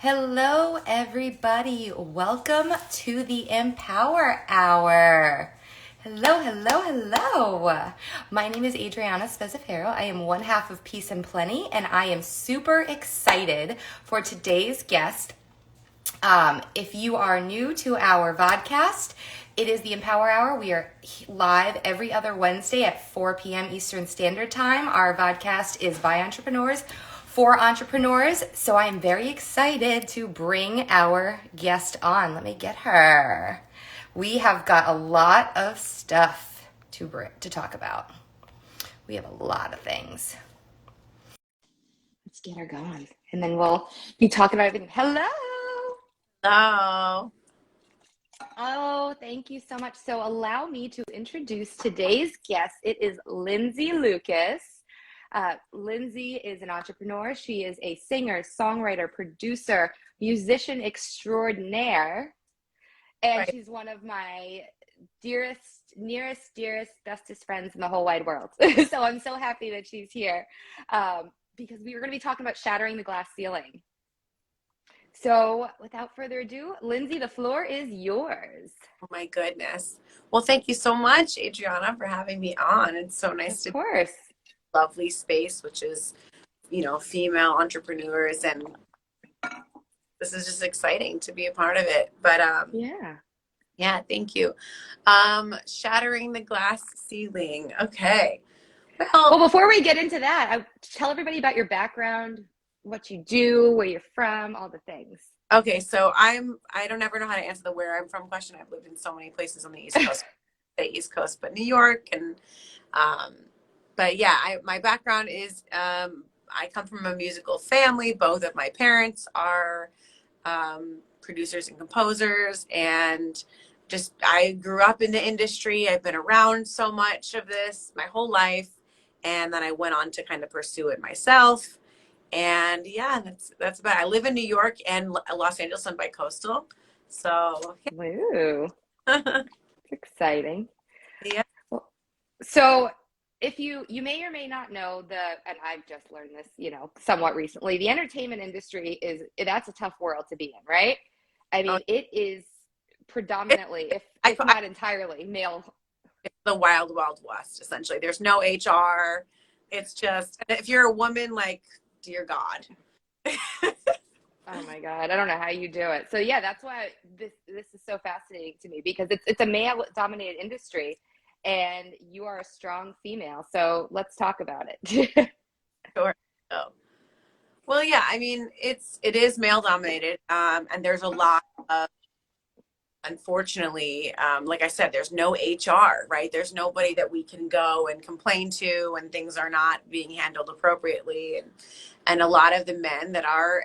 Hello, everybody. Welcome to the Empower Hour. Hello, hello, hello. My name is Adriana Spezzafero. I am one half of Peace and Plenty, and I am super excited for today's guest. If you are new to our vodcast, it is the Empower Hour. We are live every other Wednesday at 4 p.m. Eastern Standard Time. Our vodcast is by entrepreneurs for entrepreneurs. So I am very excited to bring our guest on. Let me get her. We have got a lot of stuff to talk about. We have a lot of things. Let's get her going. And then we'll be talking about everything. Hello. Hello. Oh, thank you so much. So allow me to introduce today's guest. It is Lindsay Lucas. Lindsay is an entrepreneur. She is a singer, songwriter, producer, musician extraordinaire. And Right. she's one of my nearest, bestest friends in the whole wide world. So I'm so happy that she's here because we were going to be talking about shattering the glass ceiling. So without further ado, Lindsay, the floor is yours. Oh my goodness. Well, thank you so much, Adriana, for having me on. It's so nice to Of course. be in a lovely space, which is, female entrepreneurs, and this is just exciting to be a part of it. But yeah, thank you. Shattering the glass ceiling. Okay. Well, before we get into that, tell everybody about your background, what you do, where you're from, all the things. Okay, so I don't ever know how to answer the where I'm from question. I've lived in so many places on the East Coast, but New York and but yeah, my background is I come from a musical family. Both of my parents are producers and composers, and just I grew up in the industry. I've been around so much of this my whole life, and then I went on to kind of pursue it myself. And yeah, that's about it. I live in New York and Los Angeles. I'm bi-coastal. So yeah. Woo. It's exciting. Yeah. So if you may or may not know and I've just learned this, somewhat recently, the entertainment industry that's a tough world to be in, right? I mean, it is predominantly, if not entirely, male. It's the wild, wild west, essentially. There's no HR. It's just, if you're a woman, like, dear God. Oh my God. I don't know how you do it. So yeah, that's why this is so fascinating to me, because it's a male dominated industry and you are a strong female. So let's talk about it. Sure. Oh. Well, yeah, I mean, it is male dominated. And there's a lot of, unfortunately, like I said, there's no HR, right? There's nobody that we can go and complain to when things are not being handled appropriately. And a lot of the men that are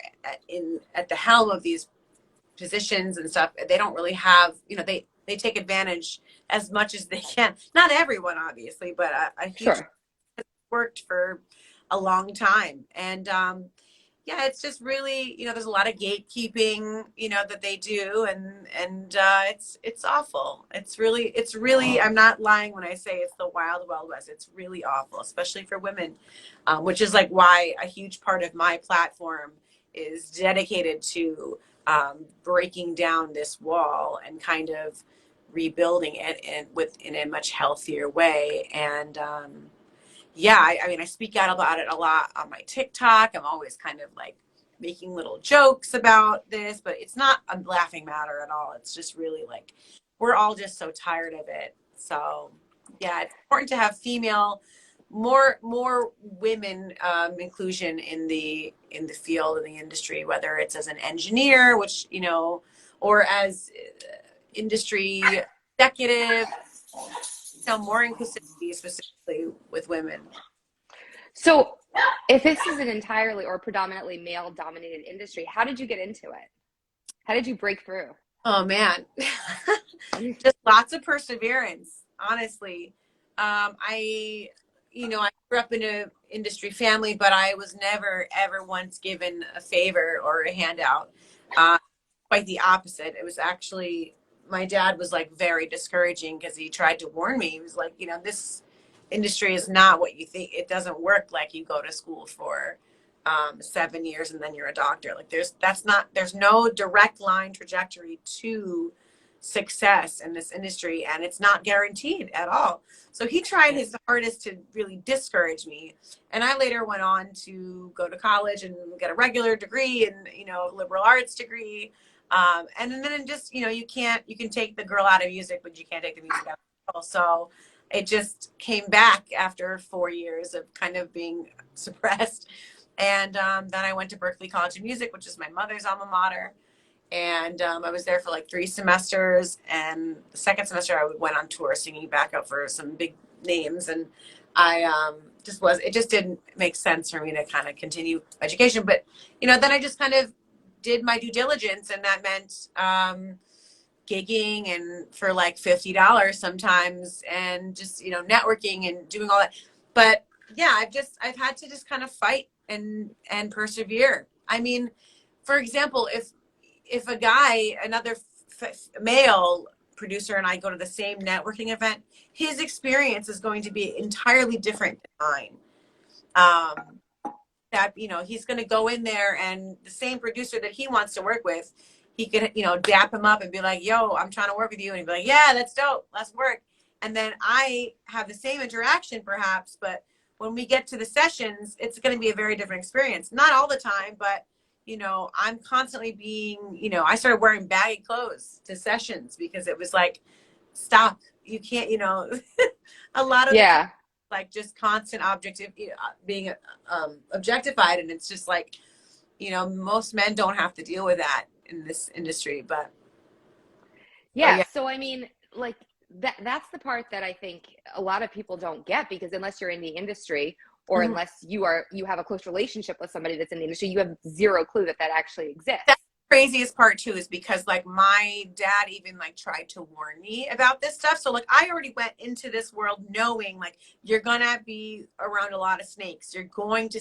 at the helm of these positions and stuff, they don't really have, they take advantage as much as they can. Not everyone, obviously, but a huge Sure. worked for a long time. And yeah, it's just really, there's a lot of gatekeeping, that they do, and it's awful. It's really, I'm not lying when I say it's the wild, wild west. It's really awful, especially for women, which is like why a huge part of my platform is dedicated to breaking down this wall and kind of rebuilding it in a much healthier way. And yeah, I mean, I speak out about it a lot on my TikTok. I'm always kind of like making little jokes about this, but it's not a laughing matter at all. It's just really like, we're all just so tired of it. So yeah, it's important to have more women inclusion in the field, in the industry, whether it's as an engineer, which, or as industry executive. More inclusivity specifically with women. So if this is an entirely or predominantly male dominated industry, how did you get into it? How did you break through? Oh man, just lots of perseverance, honestly. I grew up in an industry family, but I was never ever once given a favor or a handout. Quite the opposite. It was actually, my dad was like very discouraging because he tried to warn me. He was like, this industry is not what you think. It doesn't work like you go to school for. 7 years and then you're a doctor. Like there's no direct line trajectory to success in this industry, and it's not guaranteed at all. So he tried his hardest to really discourage me. And I later went on to go to college and get a regular degree and, liberal arts degree. And then just, you can take the girl out of music, but you can't take the music out of the girl. So it just came back after 4 years of kind of being suppressed. And then I went to Berklee College of Music, which is my mother's alma mater. And I was there for like 3 semesters. And the second semester I went on tour singing backup for some big names. And it just didn't make sense for me to kind of continue education. But, then I just kind of did my due diligence, and that meant gigging and for like $50 sometimes, and just, networking and doing all that. But yeah, I've had to just kind of fight and persevere. I mean, for example, if a guy, another male producer, and I go to the same networking event, his experience is going to be entirely different than mine. That, he's going to go in there, and the same producer that he wants to work with, he could, dap him up and be like, yo, I'm trying to work with you. And he'd be like, yeah, that's dope. Let's work. And then I have the same interaction perhaps, but when we get to the sessions, it's going to be a very different experience. Not all the time, but, I'm constantly being, I started wearing baggy clothes to sessions because it was like, stop. You can't, a lot of like just constant being objectified. And it's just like, most men don't have to deal with that in this industry, but. Yeah. So, I mean, like that's the part that I think a lot of people don't get, because unless you're in the industry, or unless you have a close relationship with somebody that's in the industry, you have zero clue that actually exists. That's the craziest part too, is because like my dad even like tried to warn me about this stuff. So like I already went into this world knowing like you're gonna be around a lot of snakes. You're going to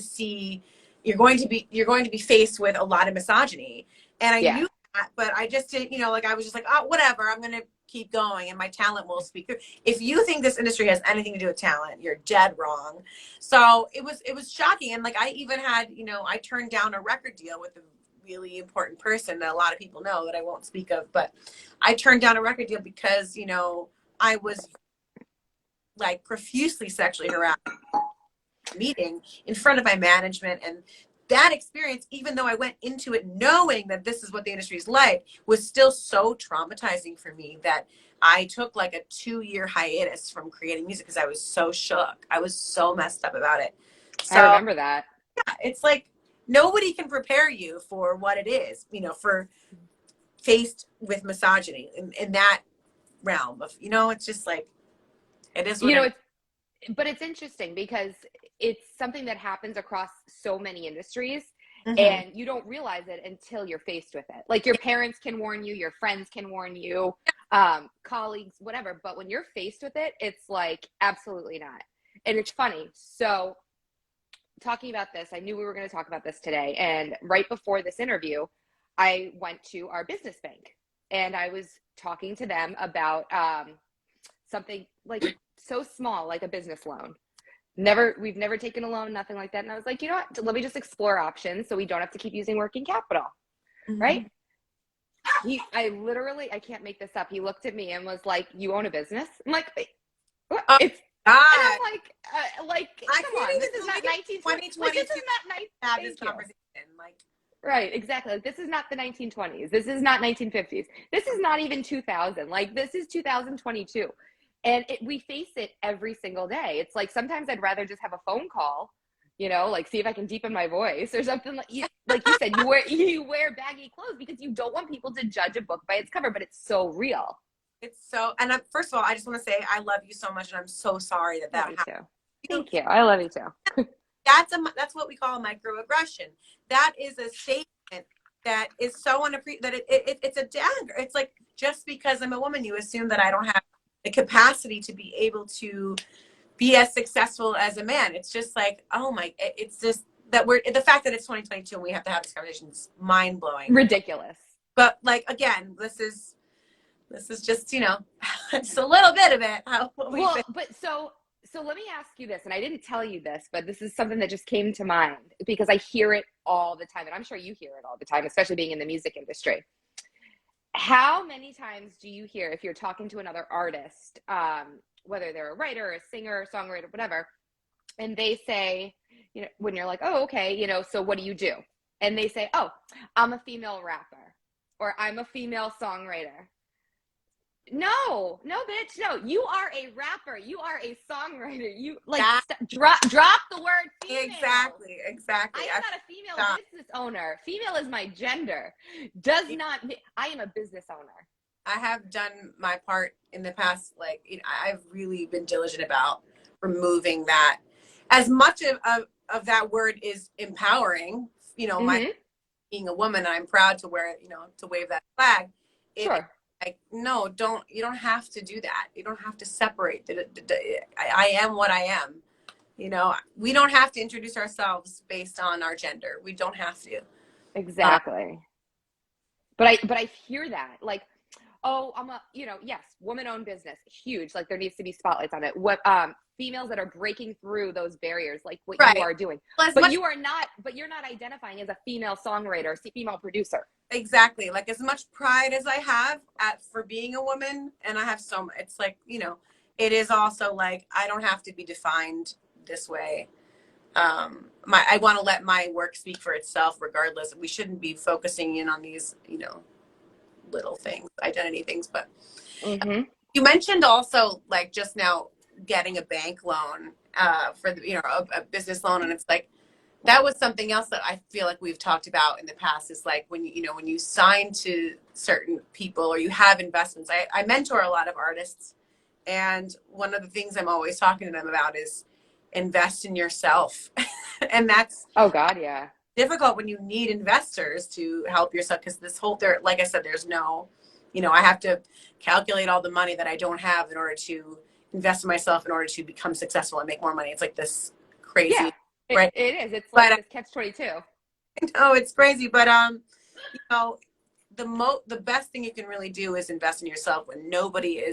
be faced with a lot of misogyny. And I knew that, but I just didn't, like I was just like, oh, whatever, I'm gonna keep going and my talent will speak through. If you think this industry has anything to do with talent, you're dead wrong. So it was shocking. And like I even had, I turned down a record deal with a really important person that a lot of people know that I won't speak of, but I turned down a record deal because, I was like profusely sexually harassed meeting in front of my management. And that experience, even though I went into it knowing that this is what the industry is like, was still so traumatizing for me that I took like a 2-year hiatus from creating music because I was so shook. I was so messed up about it. So, I remember that. Yeah, it's like nobody can prepare you for what it is, for faced with misogyny in that realm of, it's just like, it is what but it's interesting because it's something that happens across so many industries, and you don't realize it until you're faced with it. Like your parents can warn you, your friends can warn you, colleagues, whatever. But when you're faced with it, it's like, absolutely not. And it's funny. So talking about this, I knew we were going to talk about this today. And right before this interview, I went to our business bank and I was talking to them about something like so small, like a business loan. We've never taken a loan, nothing like that. And I was like, you know what, let me just explore options so we don't have to keep using working capital. Right? I can't make this up. He looked at me and was like, you own a business? I'm like, what? And I'm like, come on, this is not 1920. Like, this is not have this conversation. Like, right, exactly. Like, this is not the 1920s. This is not 1950s. This is not even 2000. Like, this is 2022. And we face it every single day. It's like, sometimes I'd rather just have a phone call, like see if I can deepen my voice or something. Like you said, you wear baggy clothes because you don't want people to judge a book by its cover, but it's so real. It's so, and first of all, I just want to say I love you so much, and I'm so sorry that happened. Too. Thank you. I love you too. That's what we call a microaggression. That is a statement that is so that it's a dagger. It's like, just because I'm a woman, you assume that I don't have the capacity to be able to be as successful as a man. It's just like, oh my, it's just that the fact that it's 2022 and we have to have this conversation is mind blowing. Ridiculous. But like, again, this is just, just a little bit of it. But So let me ask you this, and I didn't tell you this, but this is something that just came to mind because I hear it all the time, and I'm sure you hear it all the time, especially being in the music industry. How many times do you hear, if you're talking to another artist, whether they're a writer, a singer, a songwriter, whatever, and they say, you know, when you're like, oh, okay, you know, so what do you do? And they say, oh, I'm a female rapper, or I'm a female songwriter. No, bitch, no. You are a rapper. You are a songwriter. You like drop the word female. Exactly. I am not a female business owner. Female is my gender. I am a business owner. I have done my part in the past. Like, you know, I've really been diligent about removing that. As much of that word is empowering, you know, my being a woman, I'm proud to wear, you know, to wave that flag. Sure. Like, no, you don't have to do that. You don't have to separate. I am what I am. You know, we don't have to introduce ourselves based on our gender. We don't have to. Exactly. But I hear that, like, oh, I'm a, you know, yes, woman-owned business, huge. Like there needs to be spotlights on it. What females that are breaking through those barriers, like what you are doing. But you're not identifying as a female songwriter, female producer. Exactly. Like as much pride as I have for being a woman, and I have it's like, you know, it is also like I don't have to be defined this way. I want to let my work speak for itself regardless. We shouldn't be focusing in on these, you know, little things, identity things. But you mentioned also like just now getting a bank loan for the, you know, a business loan, and it's like that was something else that I feel like we've talked about in the past is like when you know when you sign to certain people or you have investments. I mentor a lot of artists, and one of the things I'm always talking to them about is invest in yourself. And that's difficult when you need investors to help yourself, because this whole like I said, there's no, you know, I have to calculate all the money that I don't have in order to invest in myself in order to become successful and make more money. It's like this crazy right? It is. It's like this catch-22. No, it's crazy, but you know, the best thing you can really do is invest in yourself when nobody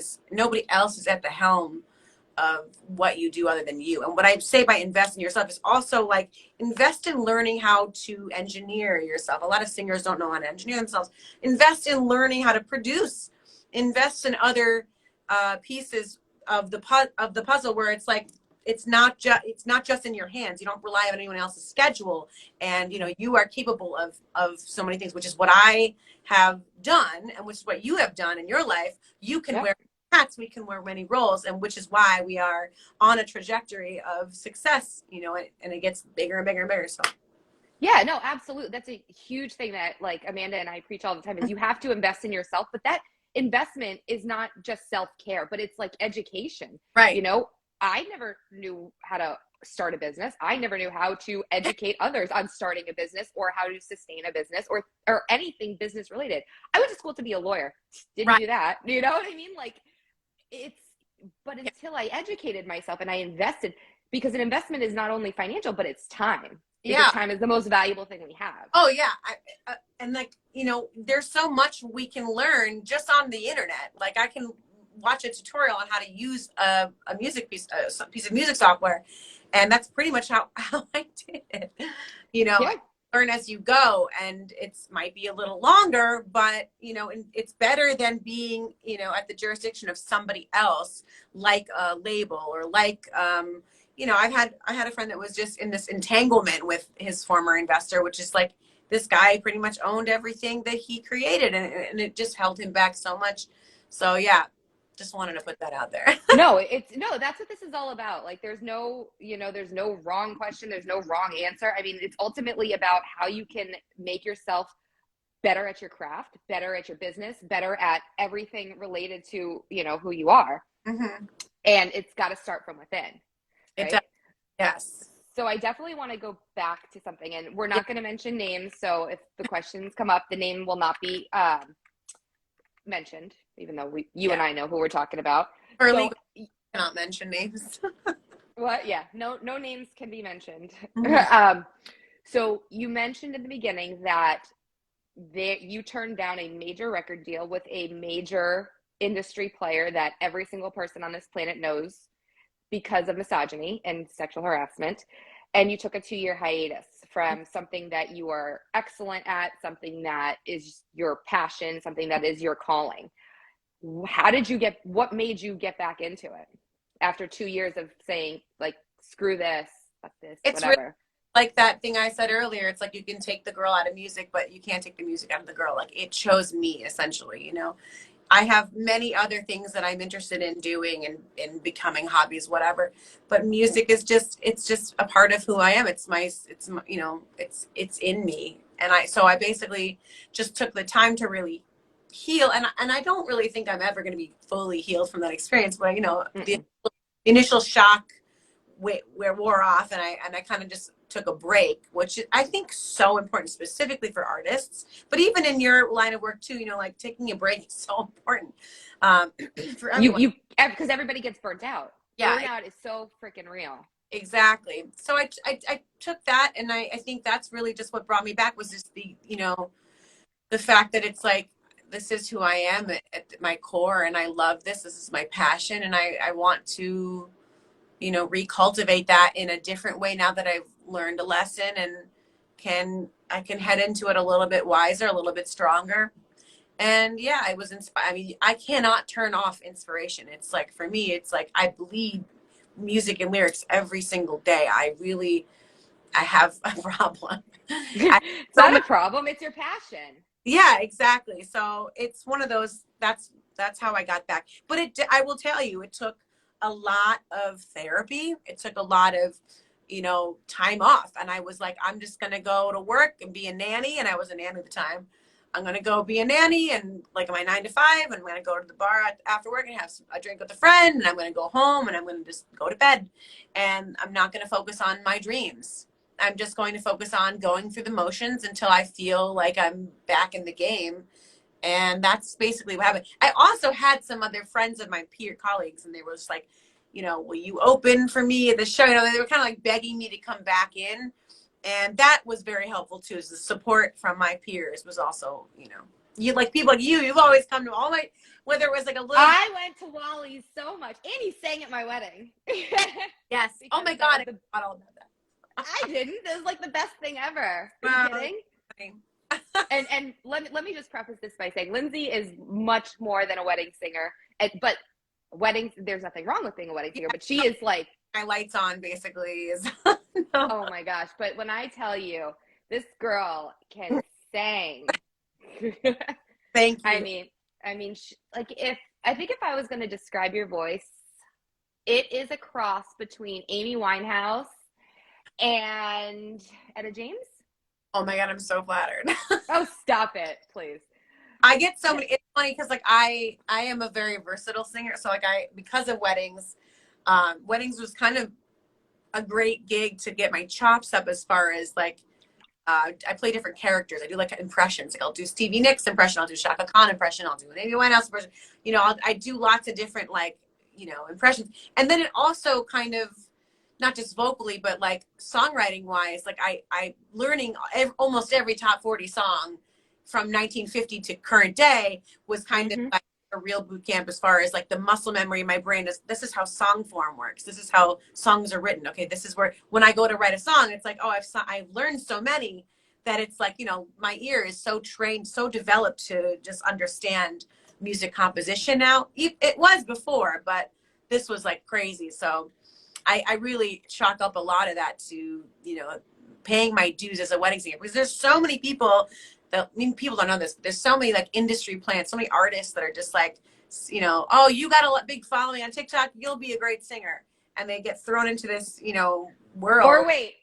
else is at the helm of what you do other than you. And what I say by invest in yourself is also like invest in learning how to engineer yourself. A lot of singers don't know how to engineer themselves. Invest in learning how to produce. Invest in other pieces of the puzzle where it's like it's not just in your hands. You don't rely on anyone else's schedule, and you know you are capable of so many things, which is what I have done, and which is what you have done in your life. You can wear hats, we can wear many roles, and which is why we are on a trajectory of success. You know, and it gets bigger and bigger and bigger. So. Yeah, no, absolutely. That's a huge thing that like Amanda and I preach all the time is you have to invest in yourself, but that investment is not just self-care, but it's like education. Right. You know, I never knew how to start a business. I never knew how to educate others on starting a business or how to sustain a business or anything business related. I went to school to be a lawyer. Didn't do that. You know what I mean? Like but until I educated myself and I invested, because an investment is not only financial, but it's time. Because time is the most valuable thing we have. Oh yeah. And like, you know, there's so much we can learn just on the internet. Like I can watch a tutorial on how to use a piece of music software. And that's pretty much how I did it. You know, learn as you go, and it's might be a little longer, but you know, it's better than being, you know, at the jurisdiction of somebody else, like a label or like, you know, I had a friend that was just in this entanglement with his former investor, which is like this guy pretty much owned everything that he created, and it just held him back so much. So yeah, just wanted to put that out there. No, that's what this is all about. Like there's no wrong question. There's no wrong answer. I mean, it's ultimately about how you can make yourself better at your craft, better at your business, better at everything related to, you know, who you are. And it's got to start from within. Right? Yes. So I definitely want to go back to something, and we're not going to mention names. So if the questions come up, the name will not be mentioned, even though you and I know who we're talking about. You cannot mention names. What? Yeah. No names can be mentioned. So you mentioned in the beginning that you turned down a major record deal with a major industry player that every single person on this planet knows. because of misogyny and sexual harassment, and you took a 2-year hiatus from something that you are excellent at, something that is your passion, something that is your calling. How did you get, what made you get back into it after 2 years of saying, like, screw this, fuck this, It's whatever? really like that thing I said earlier. It's like you can take the girl out of music, but you can't take the music out of the girl. Like, it chose me, essentially, you know. I have many other things that I'm interested in doing and becoming, hobbies, whatever. But music is just, it's just a part of who I am. It's my, you know, it's in me. And so I basically just took the time to really heal. And I don't really think I'm ever going to be fully healed from that experience. But, you know, the initial shock where wore off, and I kind of just took a break, which I think is so important, specifically for artists, but even in your line of work too, you know, like taking a break is so important for everyone. You because everybody gets burnt out. Yeah, burnout is so freaking real. Exactly. So I took that, and I think that's really just what brought me back, was just the, you know, the fact that it's like, this is who I am at my core, and I love this. This is my passion, and I want to, you know, recultivate that in a different way now that I've learned a lesson, and I can head into it a little bit wiser, a little bit stronger. And yeah, I was inspired. I mean, I cannot turn off inspiration. It's like, for me, it's like I bleed music and lyrics every single day. I have a problem. It's not a problem, it's your passion. Yeah, exactly. So it's one of those, that's how I got back. But I will tell you, it took a lot of therapy. It took a lot of, you know, time off. And I was like, I'm just going to go to work and be a nanny. And I was a nanny at the time. I'm going to go be a nanny and like my 9 to 5. And I'm going to go to the bar after work and have a drink with a friend. And I'm going to go home and I'm going to just go to bed. And I'm not going to focus on my dreams. I'm just going to focus on going through the motions until I feel like I'm back in the game. And that's basically what happened. I also had some other friends of my peer colleagues, and they were just like, you know, will you open for me at the show? You know, they were kind of like begging me to come back in. And that was very helpful too. Is the support from my peers was also, you know, you like people like you've always come to all my, whether it was like a little. I went to Wally so much, and he sang at my wedding. Yes. Oh my God. I forgot all about that. I didn't. It was like the best thing ever. Are you kidding? and let me just preface this by saying Lindsay is much more than a wedding singer. But weddings, there's nothing wrong with being a wedding singer, but she is like, my lights on basically is. No. Oh my gosh. But when I tell you, this girl can sing. Thank you. I mean, like, I think if I was going to describe your voice, it is a cross between Amy Winehouse and Etta James. Oh my God, I'm so flattered. Oh, stop it, please. I get so many. It's funny because like I am a very versatile singer. So like because of weddings, weddings was kind of a great gig to get my chops up as far as like, I play different characters. I do like impressions. Like I'll do Stevie Nicks impression. I'll do Shaka Khan impression. I'll do an Amy Winehouse impression. You know, I do lots of different like, you know, impressions. And then it also kind of, not just vocally, but like songwriting wise, like I learning almost every top 40 song from 1950 to current day was kind of like a real boot camp as far as like the muscle memory in my brain is, this is how song form works. This is how songs are written. Okay. This is where, when I go to write a song, it's like, oh, I've learned so many that it's like, you know, my ear is so trained, so developed to just understand music composition now. It was before, but this was like crazy. So I really chalk up a lot of that to, you know, paying my dues as a wedding singer, because there's so many people that, I mean, people don't know this, but there's so many like industry plants, so many artists that are just like, you know, oh, you got a big following on TikTok, you'll be a great singer. And they get thrown into this, you know, world. Or wait,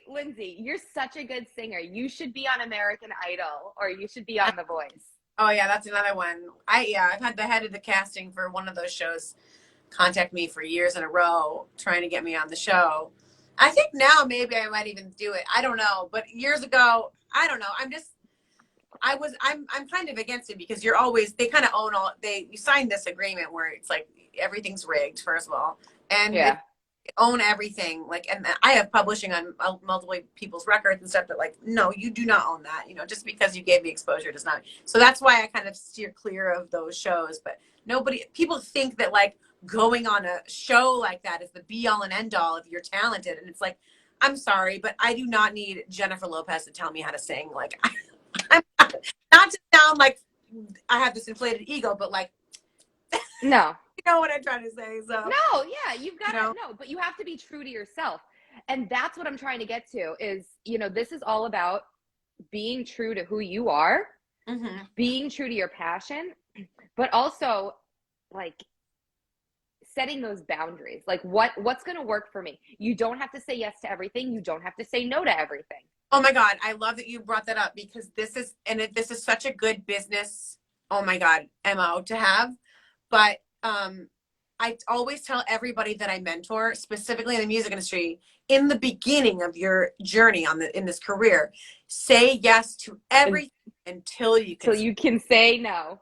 Lindsay, you're such a good singer. You should be on American Idol, or you should be on The Voice. Oh yeah, that's another one. I've had the head of the casting for one of those shows contact me for years in a row trying to get me on the show. I think now maybe I might even do it. I don't know. But years ago, I don't know. I'm kind of against it, because they kind of own you signed this agreement where it's like everything's rigged, first of all. And they own everything. Like, and I have publishing on multiple people's records and stuff that like, no, you do not own that. You know, just because you gave me exposure does not. So that's why I kind of steer clear of those shows. But people think that like, going on a show like that is the be all and end all if you're talented. And it's like, I'm sorry, but I do not need Jennifer Lopez to tell me how to sing. Like, I'm not to sound like I have this inflated ego, but like, No. you know what I'm trying to say. So No, yeah, you've got to know. know, but you have to be true to yourself. And that's what I'm trying to get to is, this is all about being true to who you are, being true to your passion, but also like setting those boundaries. Like what's going to work for me? You don't have to say yes to everything. You don't have to say no to everything. Oh my God. I love that you brought that up because this is such a good business. Oh my God, MO to have. But, I always tell everybody that I mentor, specifically in the music industry, in the beginning of your journey in this career, say yes to everything until you can say no.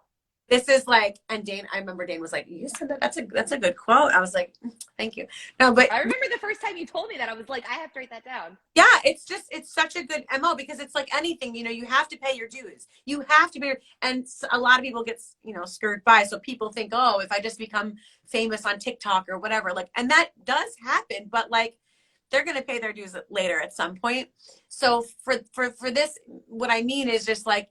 This is like, and Dane, I remember Dane was like, you said that, that's a good quote. I was like, thank you. No, but I remember the first time you told me that, I was like, I have to write that down. Yeah, it's such a good MO because it's like anything, you have to pay your dues. You have to be, and a lot of people get, skirted by. So people think, oh, if I just become famous on TikTok or whatever, like, and that does happen, but like, they're going to pay their dues later at some point. So for this, what I mean is just like,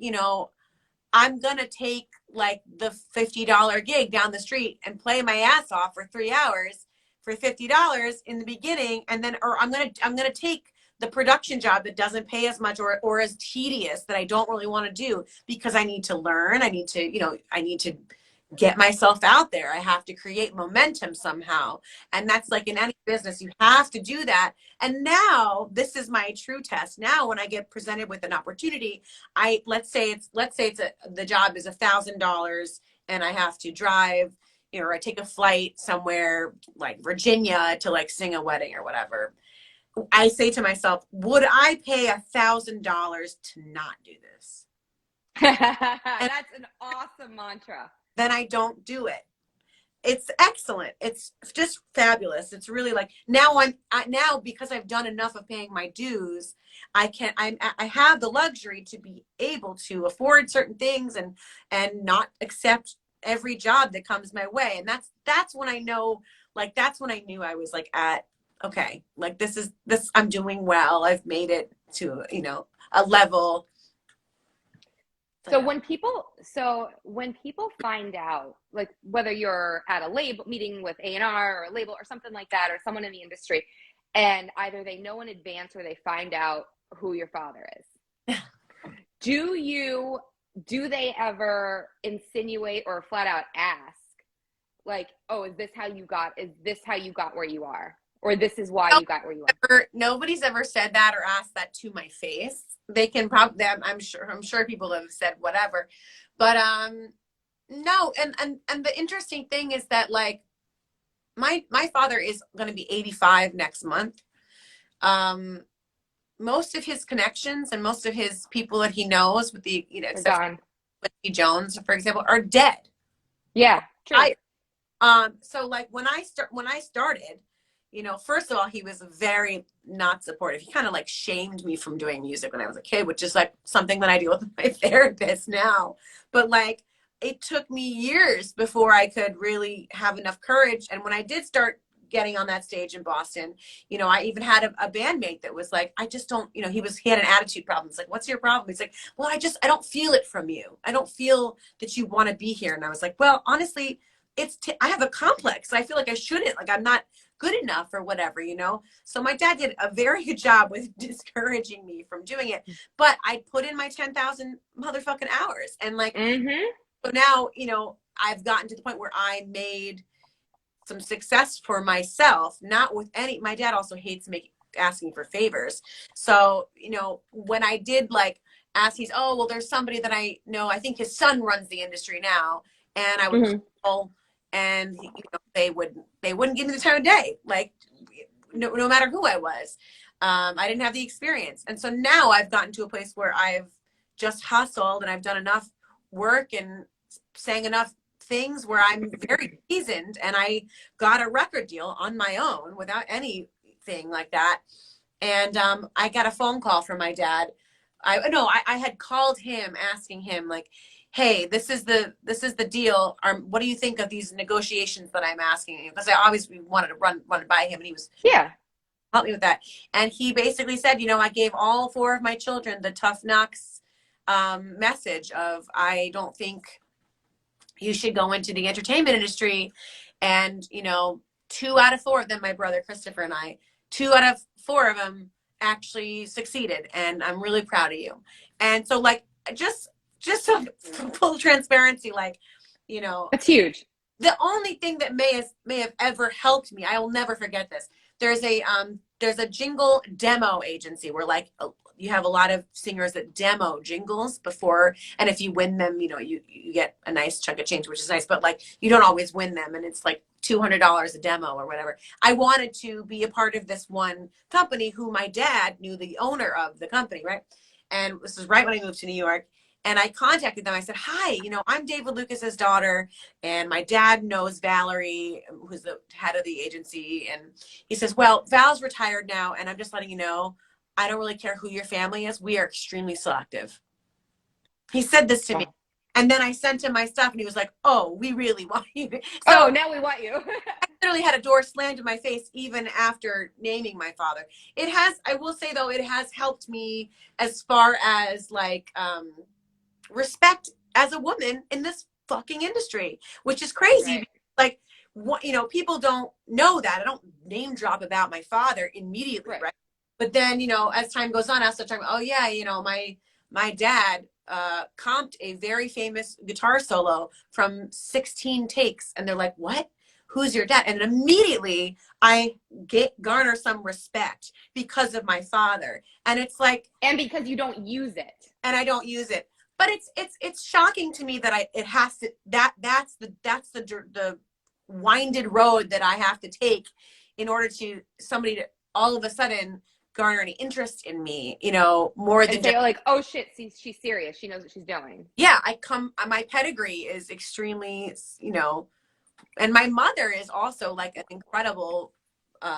I'm going to take like the $50 gig down the street and play my ass off for 3 hours for $50 in the beginning. And then, or I'm going to take the production job that doesn't pay as much or is tedious that I don't really want to do because I need to learn. I need to get myself out there. I have to create momentum somehow. And that's like in any business, you have to do that. And now this is my true test. Now, when I get presented with an opportunity, let's say the job is $1,000 and I have to drive, or I take a flight somewhere like Virginia to like sing a wedding or whatever. I say to myself, would I pay $1,000 to not do this? That's an awesome mantra. Then I don't do it. It's excellent. It's just fabulous. It's really like now now because I've done enough of paying my dues, I have the luxury to be able to afford certain things and not accept every job that comes my way. And that's when I know, like, that's when I knew I was like okay, like this, I'm doing well. I've made it to, a level. So when people find out, like whether you're at a label meeting with A&R or a label or something like that, or someone in the industry, and either they know in advance or they find out who your father is, do they ever insinuate or flat out ask, like, oh, is this how you got where you are? Or this is why you got where you are? Nobody's ever said that or asked that to my face. They can probably, I'm sure people have said whatever, but no. And the interesting thing is that like my father is going to be 85 next month. Most of his connections and most of his people that he knows, with the except for Lindsay Jones, for example, are dead. Yeah, true. So like when I started. First of all, he was very not supportive. He kind of like shamed me from doing music when I was a kid, which is like something that I deal with my therapist now. But like, it took me years before I could really have enough courage. And when I did start getting on that stage in Boston, I even had a bandmate that was like, I just don't, he had an attitude problem. It's like, what's your problem? He's like, well, I don't feel it from you. I don't feel that you want to be here. And I was like, well, honestly, I have a complex. I feel like I shouldn't, like I'm not good enough or whatever, So my dad did a very good job with discouraging me from doing it, but I put in my 10,000 motherfucking hours. And like, so now, I've gotten to the point where I made some success for myself, not with my dad also hates asking for favors. So, when I did like ask, well, there's somebody that I know, I think his son runs the industry now. And I would call, and they wouldn't give me the time of day, like no matter who I was. I didn't have the experience. And so now I've gotten to a place where I've just hustled and I've done enough work and sang enough things where I'm very seasoned, and I got a record deal on my own without anything like that. And I got a phone call from my dad I had called him asking him like, hey, this is the deal. What do you think of these negotiations that I'm asking you? Because I obviously wanted to run it by him, and he was help me with that. And he basically said, I gave all 4 of my children the tough knocks message of, I don't think you should go into the entertainment industry. And 2 out of 4 of them, my brother Christopher and I, 2 out of 4 of them actually succeeded, and I'm really proud of you. And so, like, just some full transparency, like, it's huge. The only thing that may have ever helped me, I will never forget this. There's a jingle demo agency where, like, you have a lot of singers that demo jingles before, and if you win them, you get a nice chunk of change, which is nice, but like, you don't always win them, and it's like $200 a demo or whatever. I wanted to be a part of this one company who my dad knew the owner of the company, right? And this was right when I moved to New York. And I contacted them. I said, hi, I'm David Lucas's daughter, and my dad knows Valerie, who's the head of the agency. And he says, well, Val's retired now, and I'm just letting you know, I don't really care who your family is. We are extremely selective. He said this to me. And then I sent him my stuff, and he was like, oh, we really want you. So now we want you. I literally had a door slammed in my face even after naming my father. I will say, though, it has helped me as far as, like, respect as a woman in this fucking industry, which is crazy. Right. Like, what, people don't know that. I don't name drop about my father immediately, right? But then, as time goes on, I start talking, oh yeah, my dad comped a very famous guitar solo from 16 takes, and they're like, what? Who's your dad? And immediately I garner some respect because of my father. And it's like, and because you don't use it. And I don't use it. But it's shocking to me that that's the winded road that I have to take in order to somebody to all of a sudden garner any interest in me, more than and say, like, oh shit, she's serious. She knows what she's doing. Yeah, my pedigree is extremely, and my mother is also like an incredible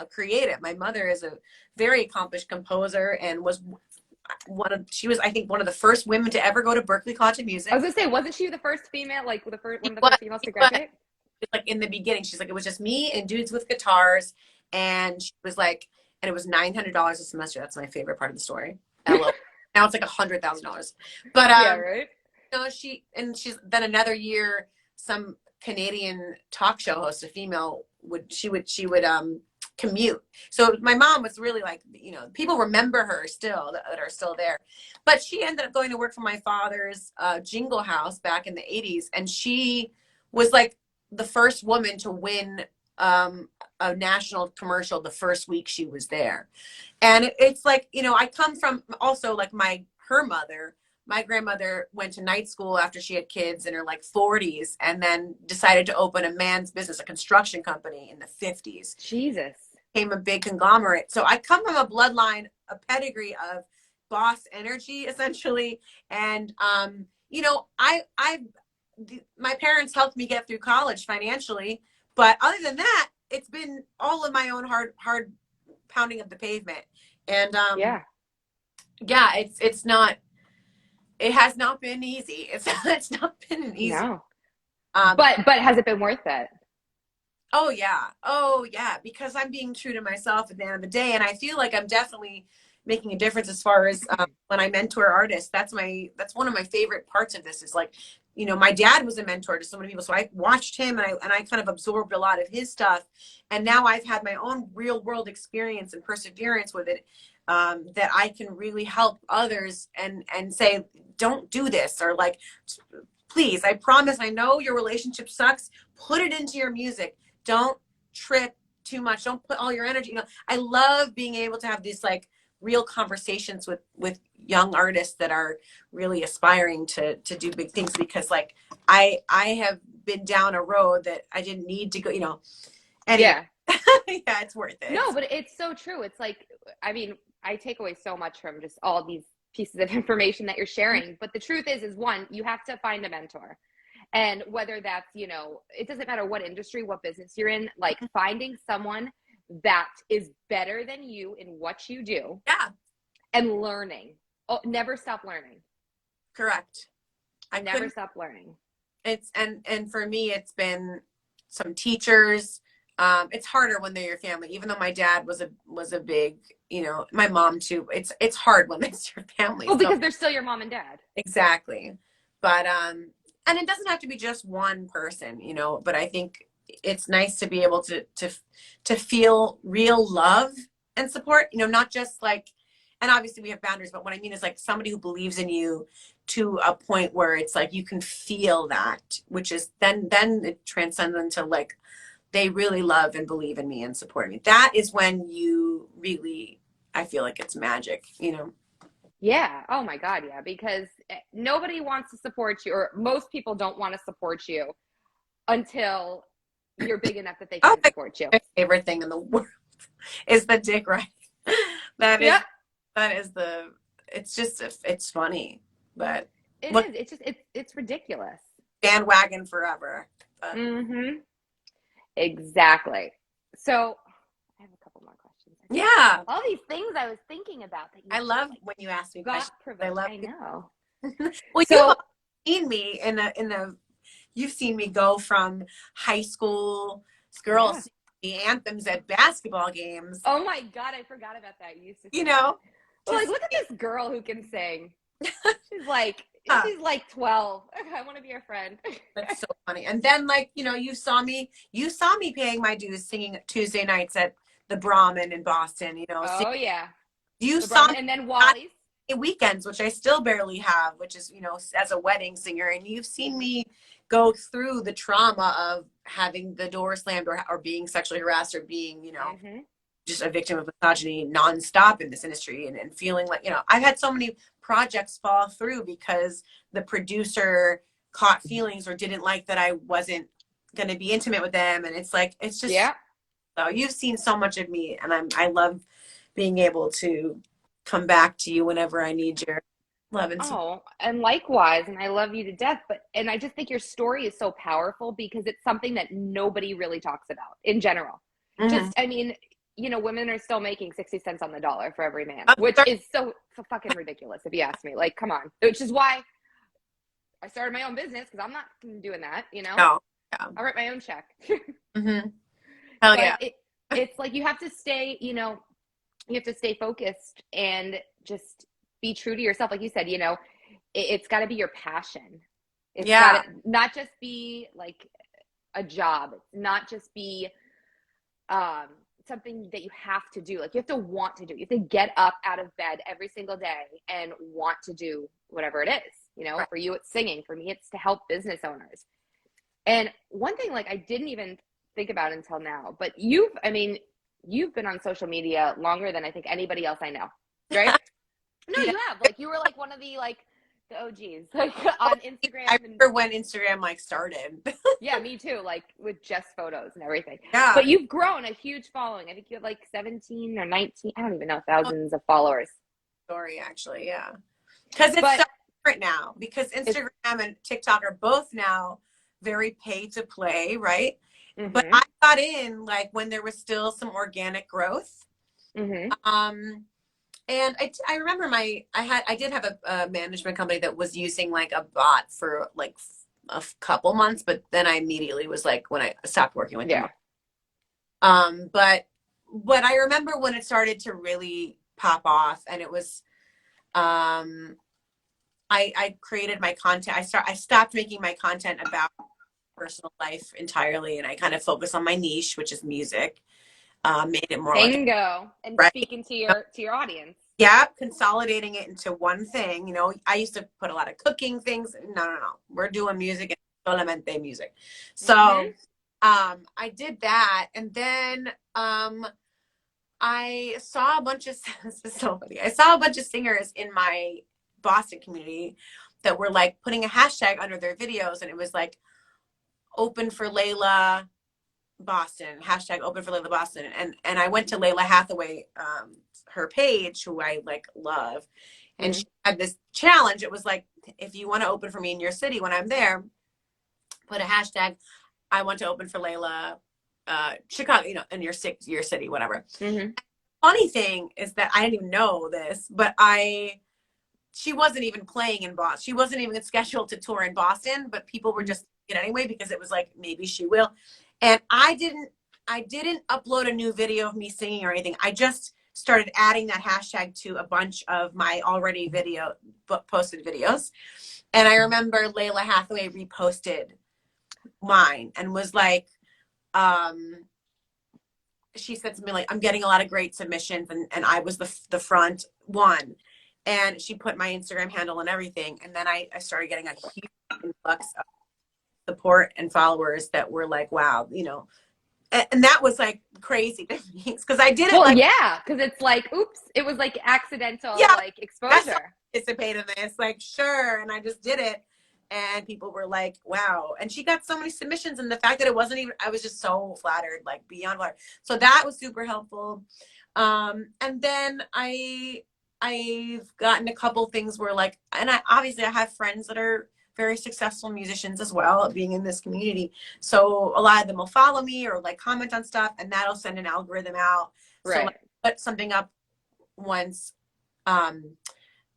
creative. My mother is a very accomplished composer and she was, I think, one of the first women to ever go to Berklee College of Music. I was gonna say, wasn't she the first female, like one of the first females to graduate? Like, in the beginning, she's like, it was just me and dudes with guitars, and she was like, and it was $900 a semester. That's my favorite part of the story. Now it's like $100,000. But yeah, right. She's then another year, some Canadian talk show host, a female, would commute. So my mom was really like, people remember her still that are still there. But she ended up going to work for my father's jingle house back in the 80s. And she was like the first woman to win a national commercial the first week she was there. And it's like, I come from also like her mother. My grandmother went to night school after she had kids in her like 40s, and then decided to open a man's business, a construction company, in the 50s. Jesus. Became a big conglomerate. So I come from a bloodline, a pedigree of boss energy, essentially. And, my parents helped me get through college financially. But other than that, it's been all of my own hard pounding of the pavement. And it has not been easy. It's not been easy. No. But has it been worth it? Oh yeah. Because I'm being true to myself at the end of the day. And I feel like I'm definitely making a difference as far as when I mentor artists. That's one of my favorite parts of this, is like, my dad was a mentor to so many people. So I watched him, and I kind of absorbed a lot of his stuff. And now I've had my own real world experience and perseverance with it, that I can really help others and say, don't do this, or like, please, I promise, I know your relationship sucks. Put it into your music. Don't trip too much. Don't put all your energy. I love being able to have these like real conversations with young artists that are really aspiring to do big things, because like I have been down a road that I didn't need to go, anyway. Yeah, it's worth it. No, but it's so true. It's like, I mean, I take away so much from just all these pieces of information that you're sharing. But the truth is one, you have to find a mentor. And whether that's, it doesn't matter what industry, what business you're in, like finding someone that is better than you in what you do. Yeah. And learning. never stop learning. Correct. I never stop learning. It's and for me, it's been some teachers. It's harder when they're your family, even though my dad was a big, you know, my mom too. It's hard when it's your family. Well, because they're still your mom and dad. Exactly. But and it doesn't have to be just one person, you know, but I think it's nice to be able to feel real love and support, you know, not just like, and obviously we have boundaries, but what I mean is like somebody who believes in you to a point where it's like you can feel that, which is then it transcends into like they really love and believe in me and support me. That is when you really, I feel like it's magic, you know. Yeah. Oh my God. Yeah. Because nobody wants to support you, or most people don't want to support you until you're big enough that they can support you. My favorite thing in the world is the dick riding. It's just, it's funny, but it's ridiculous. Bandwagon forever. Exactly. So I have a couple more questions. Yeah. All these things I was thinking about that I love when you ask me questions. I know. Well, so, you've seen me you've seen me go from high school girls the anthems at basketball games. Oh my God, I forgot about that. You used to, you know, well, like, look at this girl who can sing. She's like 12. I want to be her friend. That's so funny. And then, like, you know, you saw me paying my dues singing Tuesday nights at the Brahmin in Boston, you know. Oh yeah. You saw me, and then Wally's weekends, which I still barely have, which is, you know, as a wedding singer. And you've seen me go through the trauma of having the door slammed or being sexually harassed or being, you know, just a victim of misogyny nonstop in this industry, and feeling like, you know, I've had so many projects fall through because the producer caught feelings or didn't like that I wasn't going to be intimate with them. And it's like, it's just, so you've seen so much of me, and I love being able to come back to you whenever I need your love and support. Oh, and likewise, and I love you to death, and I just think your story is so powerful because it's something that nobody really talks about in general. Just, I mean, you know, women are still making 60 cents on the dollar for every man, which is so fucking ridiculous if you ask me. Like, come on. Which is why I started my own business, because I'm not doing that, you know? No. Yeah. I'll write my own check. Hell yeah. It's like you have to stay, you know, you have to stay focused and just be true to yourself. Like you said, you know, it's got to be your passion. It's got to not just be like a job. It's not just be something that you have to do. Like, you have to want to do. You have to get up out of bed every single day and want to do whatever it is. You know, for you, it's singing. For me, it's to help business owners. And one thing, like, I didn't even think about until now, but you've been on social media longer than I think anybody else I know, right? No, you have. Like, you were like one of the OGs, like on Instagram. I remember when Instagram like started. Yeah, me too. Like with just photos and everything. Yeah. But you've grown a huge following. I think you have like 17 or 19. I don't even know, thousands of followers. Story, actually, yeah. Because it's so different now. Because Instagram and TikTok are both now very pay to play, right? But I got in like when there was still some organic growth. And I remember I did have a management company that was using like a bot for like a couple months, but then I immediately was like, when I stopped working with them. But what I remember when it started to really pop off, and it was, I created my content. I stopped making my content about personal life entirely, and I kind of focused on my niche, which is music. Made it more bingo, and speaking to your audience. Yeah, consolidating it into one thing. You know, I used to put a lot of cooking things. No. We're doing music and solamente music. So I did that, and then I saw a bunch of this is so funny. I saw a bunch of singers in my Boston community that were like putting a hashtag under their videos, and it was like open for Layla Boston, hashtag open for Layla Boston. And I went to Layla Hathaway, her page, who I like love. And she had this challenge. It was like, if you want to open for me in your city when I'm there, put a hashtag, I want to open for Layla, Chicago, you know, in your city, whatever. Funny thing is that I didn't even know this, but I she wasn't even playing in Boston. She wasn't even scheduled to tour in Boston, but people were just it anyway because it was like, maybe she will. And I didn't upload a new video of me singing or anything. I just started adding that hashtag to a bunch of my already posted videos. And I remember Layla Hathaway reposted mine and was like, she said something like, I'm getting a lot of great submissions, and I was the front one. And she put my Instagram handle and everything. And then I started getting a huge influx of support and followers that were like, wow, you know, and that was like crazy to me because I did it. Well, like, yeah, because it's like, oops, it was like accidental, like exposure. Participate in this, like, sure. And I just did it. And people were like, wow. And she got so many submissions. And the fact that it wasn't even, I was just so flattered, like beyond flattered. So that was super helpful. And then I've gotten a couple things where like, and obviously I have friends that are very successful musicians as well, being in this community. So a lot of them will follow me or like comment on stuff, and that'll send an algorithm out. Right. So like, I put something up once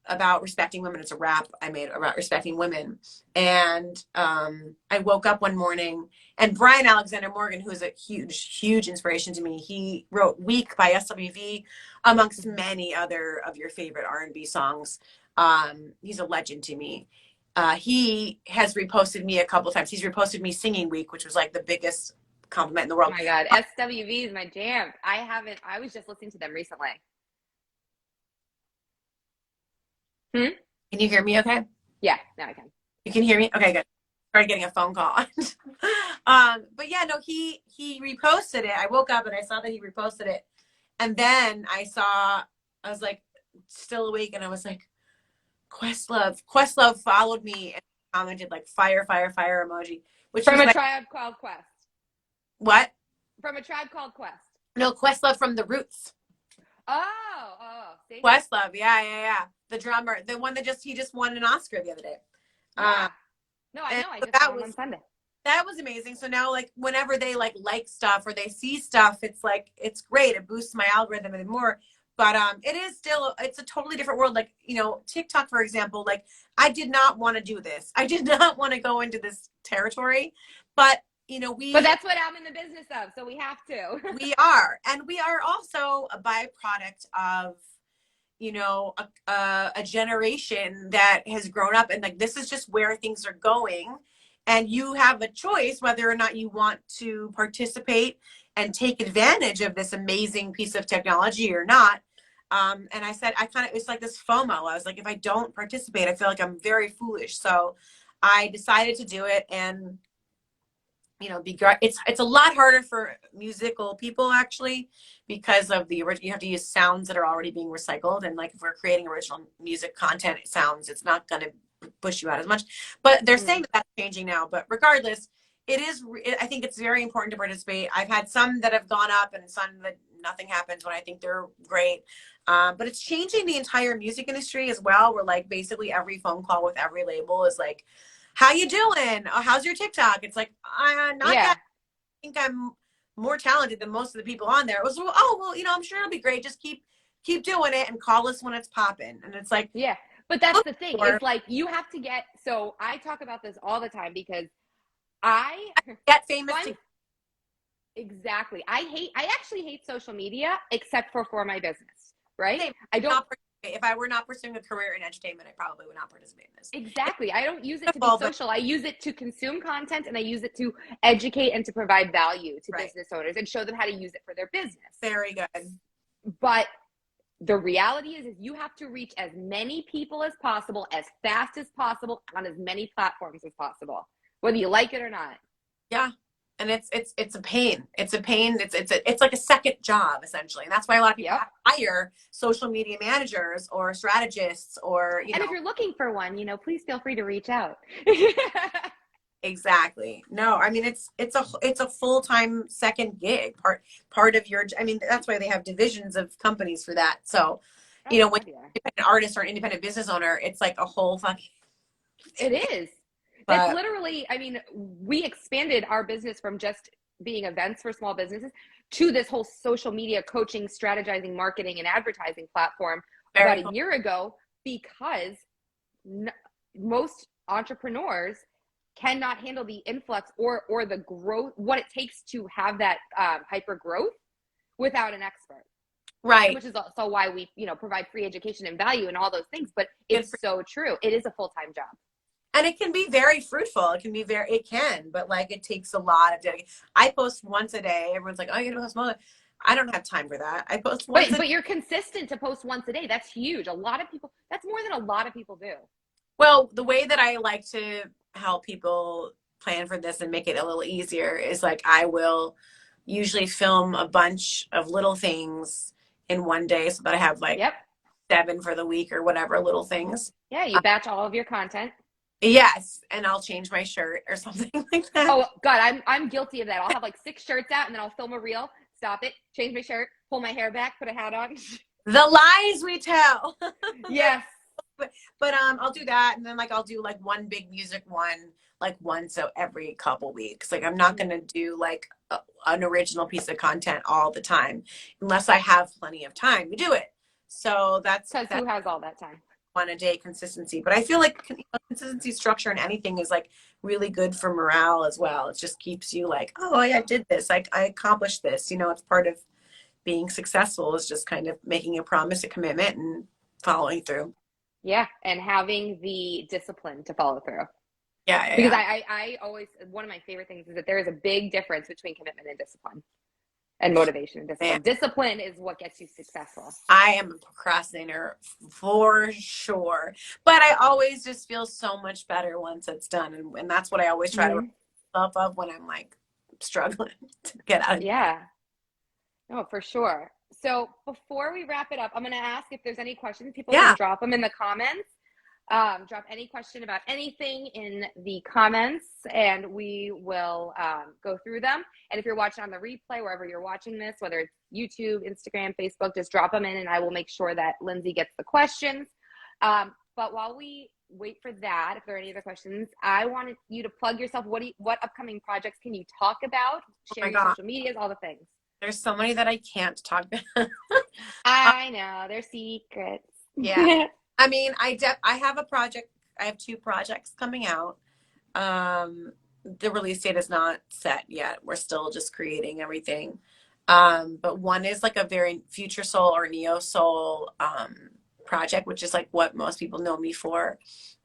about respecting women. It's a rap I made about respecting women. And I woke up one morning, and Brian Alexander Morgan, who's a huge inspiration to me, he wrote Weak by SWV, amongst many other of your favorite R&B songs. He's a legend to me. He has reposted me a couple of times. He's reposted me singing Weak, which was like the biggest compliment in the world. Oh my God, SWV is my jam. I was just listening to them recently. Can you hear me okay? Yeah, now I can. You can hear me? Okay, good. Started getting a phone call. But yeah, no, he reposted it. I woke up and I saw that he reposted it. And then I was like still awake, and I was like, Questlove followed me and commented like fire emoji. Which from a like, tribe called Quest. What? From a tribe called Quest. No, Questlove from The Roots. Oh, see? Questlove, yeah. The drummer, the one that he just won an Oscar the other day. Yeah. No, I know. I just saw him on Sunday. That was amazing. So now, like, whenever they like stuff or they see stuff, it's like, it's great. It boosts my algorithm and more. But it is still, it's a totally different world. Like, you know, TikTok, for example, like, I did not want to do this. I did not want to go into this territory. But, you know, But that's what I'm in the business of. So we have to. We are. And we are also a byproduct of, you know, a generation that has grown up, and like, this is just where things are going. And you have a choice whether or not you want to participate and take advantage of this amazing piece of technology or not. And I said, it's like this FOMO. I was like, if I don't participate, I feel like I'm very foolish. So I decided to do it. And, you know, it's a lot harder for musical people, actually, because of you have to use sounds that are already being recycled. And like, if we're creating original music content, it's not going to push you out as much. But they're saying that that's changing now. But regardless, I think it's very important to participate. I've had some that have gone up and some that nothing happens when I think they're great. But it's changing the entire music industry as well, where like basically every phone call with every label is like, how you doing? Oh, how's your TikTok? It's like, that. I think I'm more talented than most of the people on there. It was, well, you know, I'm sure it'll be great. Just keep doing it and call us when it's popping. And it's like, yeah, but that's the thing. It's like, you have to so I talk about this all the time because I get famous. Exactly. I actually hate social media except for my business, right? Same. If I were not pursuing a career in entertainment, I probably would not participate in this. Exactly. I don't use it to be social. I use it to consume content, and I use it to educate and to provide value to business owners and show them how to use it for their business. Very good. But the reality is you have to reach as many people as possible, as fast as possible, on as many platforms as possible, whether you like it or not. Yeah. And it's a pain. It's a pain. It's like a second job, essentially. And that's why a lot of people hire social media managers or strategists or, you know. And if you're looking for one, you know, please feel free to reach out. Exactly. No, I mean, it's a full-time second gig, part of your, I mean, that's why they have divisions of companies for that. So, you know, when you're an independent artist or an independent business owner, it's like a whole fucking. It is. It's literally, I mean, we expanded our business from just being events for small businesses to this whole social media coaching, strategizing, marketing, and advertising platform about a year ago, because most entrepreneurs cannot handle the influx or the growth, what it takes to have that hyper growth without an expert. Right. Which is also why we, provide free education and value and all those things. But it's so true. It is a full-time job. And it can be very fruitful. It can, but like it takes a lot of dedication. I post once a day. Everyone's like, oh, you gotta post more. I don't have time for that. I post once a day. But you're consistent to post once a day. That's huge. A lot of people, that's more than a lot of people do. Well, the way that I like to help people plan for this and make it a little easier is like I will usually film a bunch of little things in one day so that I have like 7 for the week or whatever little things. Yeah, you batch all of your content. Yes, and I'll change my shirt or something like that. Oh God, I'm guilty of that. I'll have like 6 shirts out and then I'll film a reel, stop it, change my shirt, pull my hair back, put a hat on. The lies we tell. Yes. But I'll do that, and then like I'll do like one big music one like once every couple weeks. Like I'm not gonna do like an original piece of content all the time unless I have plenty of time to do it. So that's because who has all that time? One a day consistency. But I feel like consistency structure in anything is like really good for morale as well. It just keeps you like, oh, I did this. I accomplished this. It's part of being successful is just kind of making a promise, a commitment, and following through. Yeah, and having the discipline to follow through. Yeah. Because I always, one of my favorite things is that there is a big difference between commitment and discipline. And motivation and discipline. Man. Discipline is what gets you successful. I am a procrastinator for sure. But I always just feel so much better once it's done. And that's what I always try to remind myself of when I'm like struggling to get out of it. Yeah. No, for sure. So before we wrap it up, I'm going to ask if there's any questions. People can drop them in the comments. Drop any question about anything in the comments and we will go through them. And if you're watching on the replay, wherever you're watching this, whether it's YouTube, Instagram, Facebook, just drop them in and I will make sure that Lindsay gets the questions. But while we wait for that, if there are any other questions, I wanted you to plug yourself. What upcoming projects can you talk about? Share your social medias, all the things. There's so many that I can't talk about. I know, they're secrets. Yeah. I mean, I have a project. I have 2 projects coming out. The release date is not set yet. We're still just creating everything. But one is like a very future soul or neo soul project, which is like what most people know me for.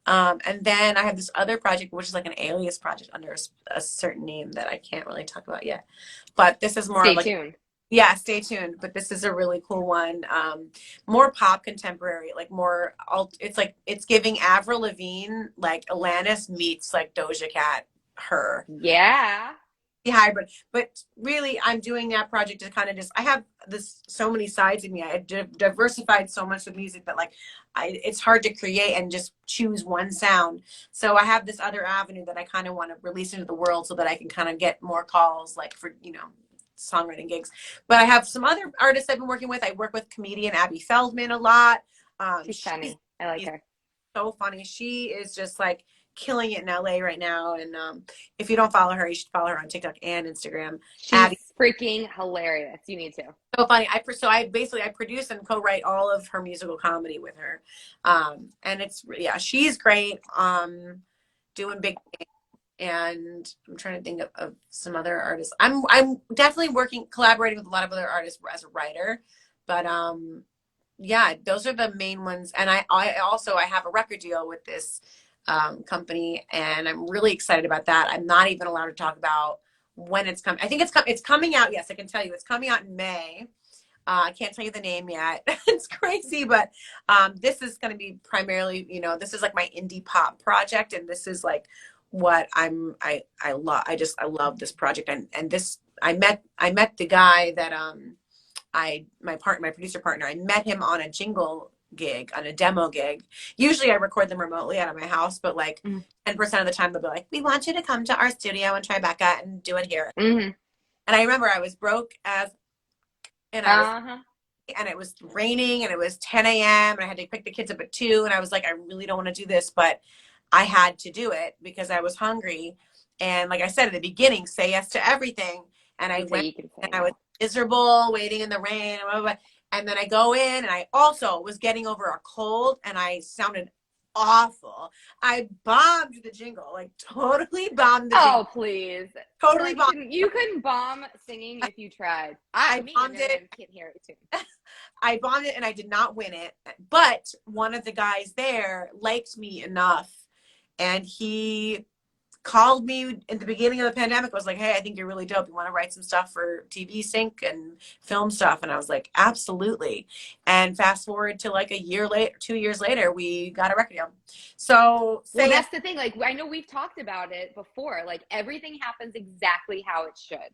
And then I have this other project, which is like an alias project under a certain name that I can't really talk about yet. But this is more Stay like tuned. Yeah, stay tuned. But this is a really cool one. More pop contemporary, like more it's like it's giving Avril Lavigne like Alanis meets like Doja Cat her. Yeah. The hybrid. But really I'm doing that project to kind of I have so many sides of me. I diversified so much with music that like it's hard to create and just choose one sound. So I have this other avenue that I kind of want to release into the world so that I can kind of get more calls like for, songwriting gigs. But I have some other artists I've been working with. I work with comedian Abby Feldman a lot. She's funny. I like her. So funny. She is just like killing it in LA right now. And if you don't follow her, you should follow her on TikTok and Instagram. She's Abby. freaking hilarious. You need to. So funny. I produce and co-write all of her musical comedy with her. And she's great. Doing big things. And I'm trying to think of some other artists. I'm definitely collaborating with a lot of other artists as a writer, but those are the main ones. And I have a record deal with this company, and I'm really excited about that. I'm not even allowed to talk about when it's coming. I think it's coming out. Yes, I can tell you it's coming out in May. I can't tell you the name yet. It's crazy, but this is going to be primarily, this is like my indie pop project, and this is like what I love. I love this project. And this, I met the guy that, my producer partner, I met him on a jingle gig, on a demo gig. Usually I record them remotely out of my house, but like 10% of the time they'll be like, we want you to come to our studio in Tribeca and do it here. Mm-hmm. And I remember I was broke and it was raining and it was 10 a.m. and I had to pick the kids up at 2. And I was like, I really don't want to do this, but I had to do it because I was hungry. And like I said at the beginning, say yes to everything. And I went and I was miserable waiting in the rain. And then I go in and I also was getting over a cold and I sounded awful. I bombed the jingle, like totally bombed the jingle. Oh, please. Totally Girl, bombed. you couldn't bomb singing if you tried. I Me bombed and it. can't hear it too. I bombed it and I did not win it. But one of the guys there liked me enough, and he called me in the beginning of the pandemic. Was like, hey, I think you're really dope. You want to write some stuff for TV sync and film stuff? And I was like, absolutely. And fast forward to like a year later, 2 years later, we got a record deal. So well, that's the thing. Like, I know we've talked about it before. Like, everything happens exactly how it should.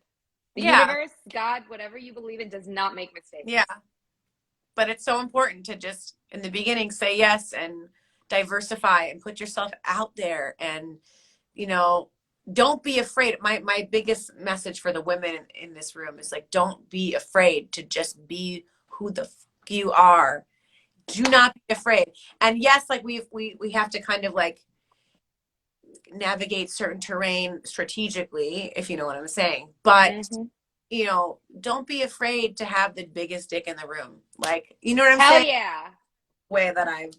The universe, God, whatever you believe in, does not make mistakes. Yeah. But it's so important to just, in the beginning, say yes and diversify and put yourself out there. And, you know, don't be afraid. My biggest message for the women in this room is like, don't be afraid to just be who the fuck you are. Do not be afraid. And yes, like we have to kind of like navigate certain terrain strategically, if you know what I'm saying. But you know, don't be afraid to have the biggest dick in the room. Like, you know what I'm saying? Hell yeah. Way that I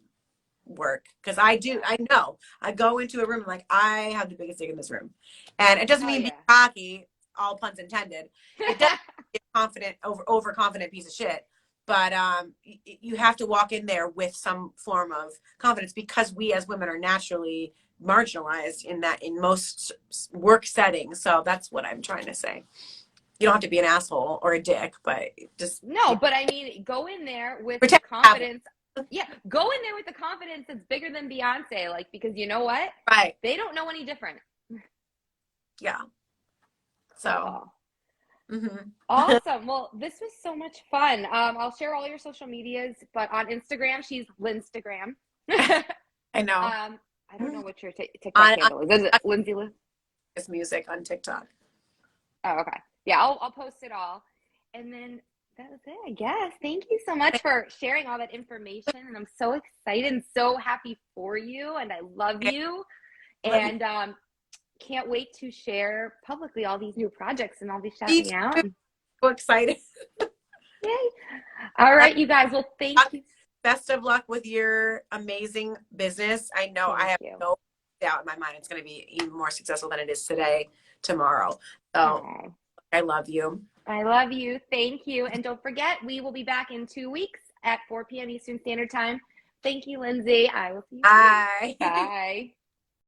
work. Because I do, I know. I go into a room and like, I have the biggest dick in this room. And it doesn't mean be cocky, all puns intended. It doesn't be a confident, overconfident piece of shit. But you have to walk in there with some form of confidence, because we as women are naturally marginalized in most work settings. So that's what I'm trying to say. You don't have to be an asshole or a dick, but just no. But I mean, go in there with the confidence. Yeah, go in there with the confidence that's bigger than Beyonce. Like, because you know what? Right. They don't know any different. Yeah. So. Awesome. Well, this was so much fun. I'll share all your social medias, but on Instagram, she's Linstagram. I know. I don't know what your TikTok handle is. Is it Lindsay Lucas? It's music on TikTok. Oh, okay. Yeah, I'll post it all. And then that was it, I guess. Thank you so much for sharing all that information. And I'm so excited and so happy for you. And I love you. And can't wait to share publicly all these new projects and all these shouting out. So excited. Yay. All right, you guys. Well, thank you. Best of luck with your amazing business. I know I have no doubt in my mind it's going to be even more successful than it is today, tomorrow. So I love you. I love you. Thank you. And don't forget, we will be back in 2 weeks at 4 p.m. Eastern Standard Time. Thank you, Lindsay. I will see you soon. Bye. Bye.